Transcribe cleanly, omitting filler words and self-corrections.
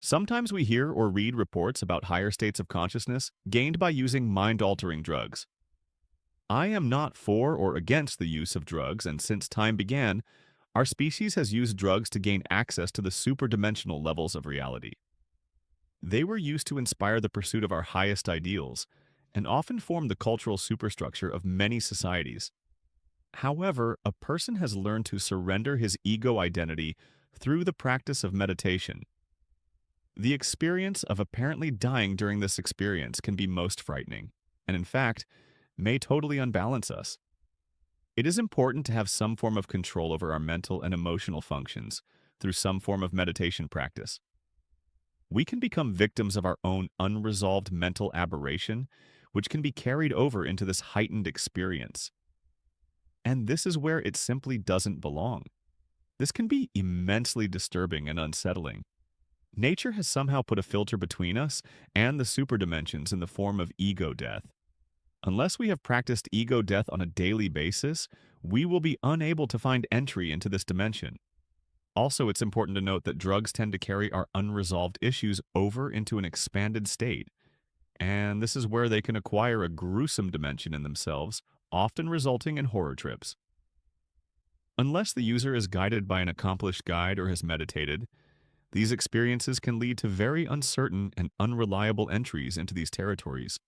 Sometimes we hear or read reports about higher states of consciousness gained by using mind-altering drugs. I am not for or against the use of drugs, and since time began, our species has used drugs to gain access to the superdimensional levels of reality. They were used to inspire the pursuit of our highest ideals, and often form the cultural superstructure of many societies. However, a person has learned to surrender his ego identity through the practice of meditation. The experience of apparently dying during this experience can be most frightening, and in fact, may totally unbalance us. It is important to have some form of control over our mental and emotional functions through some form of meditation practice. We can become victims of our own unresolved mental aberration, which can be carried over into this heightened experience. And this is where it simply doesn't belong. This can be immensely disturbing and unsettling. Nature has somehow put a filter between us and the superdimensions in the form of ego death. Unless we have practiced ego death on a daily basis, we will be unable to find entry into this dimension. Also, it's important to note that drugs tend to carry our unresolved issues over into an expanded state, and this is where they can acquire a gruesome dimension in themselves, often resulting in horror trips. Unless the user is guided by an accomplished guide or has meditated, these experiences can lead to very uncertain and unreliable entries into these territories.